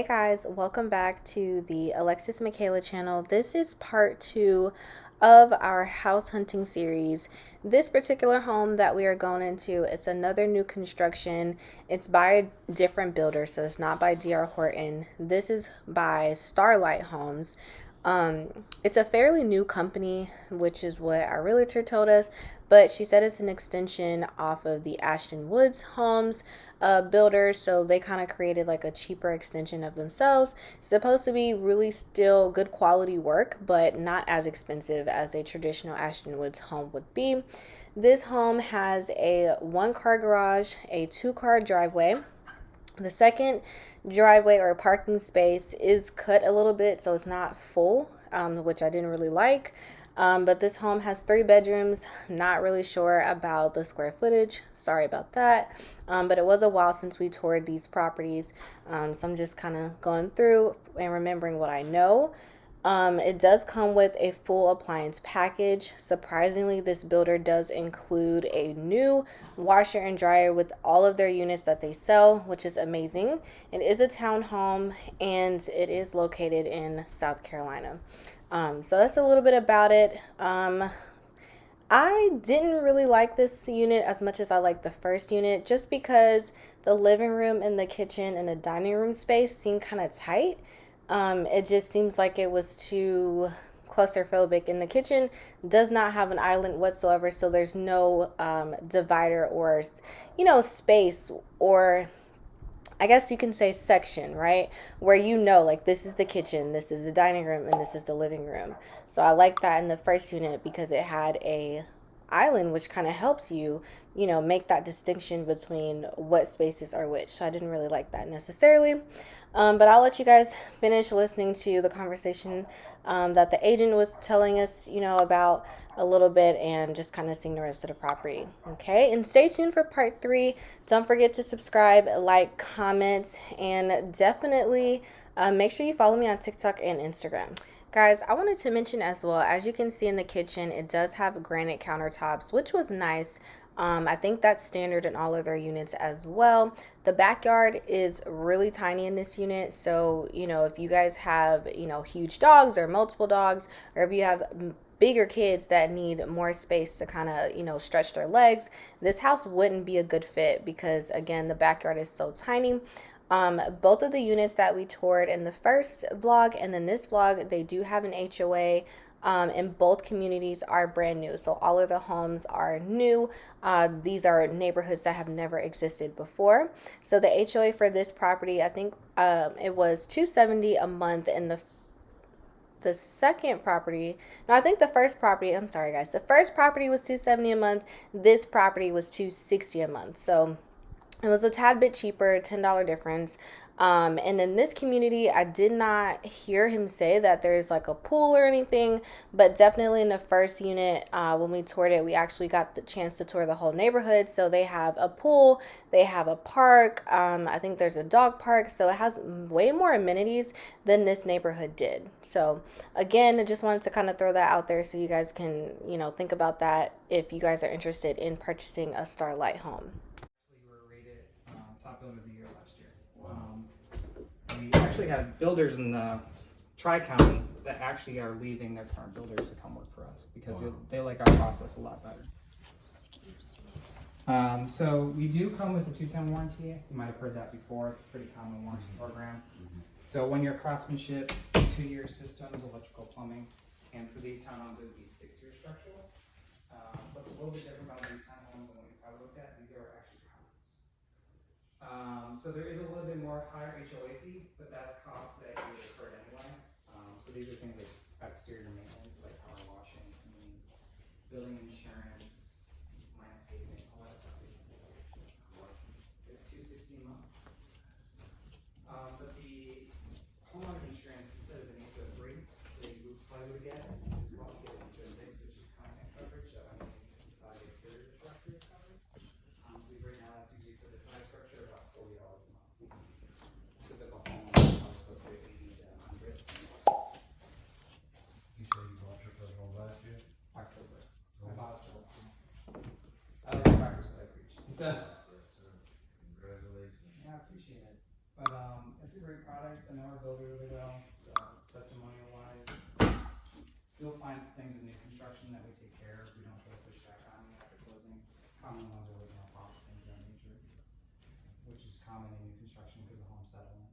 Hey guys, welcome back to the Alexis Michala channel. This is part 2 of our house hunting series. This particular home that we are going into, it's another new construction. It's by a different builder, so it's not by D.R. Horton. This is by Starlight Homes. It's a fairly new company, which is what our realtor told us, but she said it's an extension off of the Ashton Woods Homes builder, so they kind of created like a cheaper extension of themselves. It's supposed to be really still good quality work, but not as expensive as a traditional Ashton Woods home would be. This home has a 1-car garage, a 2-car driveway. The second driveway or parking space is cut a little bit, so it's not full, which I didn't really like. But this home has 3 bedrooms. Not really sure about the square footage. Sorry about that. But it was a while since we toured these properties. So I'm just kind of going through and remembering what I know. It does come with a full appliance package. Surprisingly, this builder does include a new washer and dryer with all of their units that they sell, which is amazing. It is a townhome and it is located in South Carolina. So that's a little bit about it. I didn't really like this unit as much as I liked the first unit, just because the living room and the kitchen and the dining room space seemed kind of tight. It just seems like it was too claustrophobic, and the kitchen does not have an island whatsoever, so there's no divider or space, or I guess you can say section, right? Where like this is the kitchen, this is the dining room, and this is the living room. So I like that in the first unit because it had a island, which kind of helps you, make that distinction between what spaces are which. So I didn't really like that necessarily. But I'll let you guys finish listening to the conversation that the agent was telling us, about a little bit, and just kind of seeing the rest of the property. Okay, and stay tuned for part 3. Don't forget to subscribe, like, comment, and definitely make sure you follow me on TikTok and Instagram. Guys, I wanted to mention as well, as you can see in the kitchen, it does have granite countertops, which was nice. I think that's standard in all of their units as well. The backyard is really tiny in this unit, so if you guys have huge dogs or multiple dogs, or if you have bigger kids that need more space to kind of stretch their legs, this house wouldn't be a good fit, because again, the backyard is so tiny. Both of the units that we toured in the first vlog and then this vlog, they do have an HOA. And both communities are brand new, so all of the homes are new. These are neighborhoods that have never existed before. So the HOA for this property, I think it was $270 a month, and the second property, no, I think the first property, I'm sorry guys, the first property was $270 a month. This property was $260 a month, so it was a tad bit cheaper, $10 difference. And in this community, I did not hear him say that there's like a pool or anything, but definitely in the first unit, when we toured it, we actually got the chance to tour the whole neighborhood. So they have a pool, they have a park, I think there's a dog park, so it has way more amenities than this neighborhood did. So again, I just wanted to kind of throw that out there so you guys can, think about that if you guys are interested in purchasing a Starlight home. Top Builder of the Year last year. We actually have builders in the Tri-County that actually are leaving their current builders to come work for us because they like our process a lot better. So we do come with a 2-10 warranty. You might have heard that before. It's a pretty common warranty program. So when your craftsmanship, 2-year systems, electrical, plumbing, and for these townhomes it would be 6-year structural. What's a little bit different about these townhomes than what we probably looked at, these are actually so there is a little bit more higher HOA fee, but that's costs that you would incur anyway. So these are things like exterior maintenance, like power washing, building insurance, landscaping, all that stuff. It's $260 a month. But the homeowner insurance, instead of an HO3, that you would probably get, it's called HO6, which is content coverage. Inside the exterior structure is covered. So right now that's usually for the side structure about $40 a month. Typical home is close to 80 to 100. You say you bought your first home last year? October. I bought a solar panel. I like to practice what I preach. So Yes, sir. Congratulations. yeah, I appreciate it. But it's a great product. to know our builder really well, so testimonial wise, you'll find things with new construction that we take care of. We don't try to push back on you after closing. Common ones are original costs, things of that nature, which is common in new construction because of home settlement.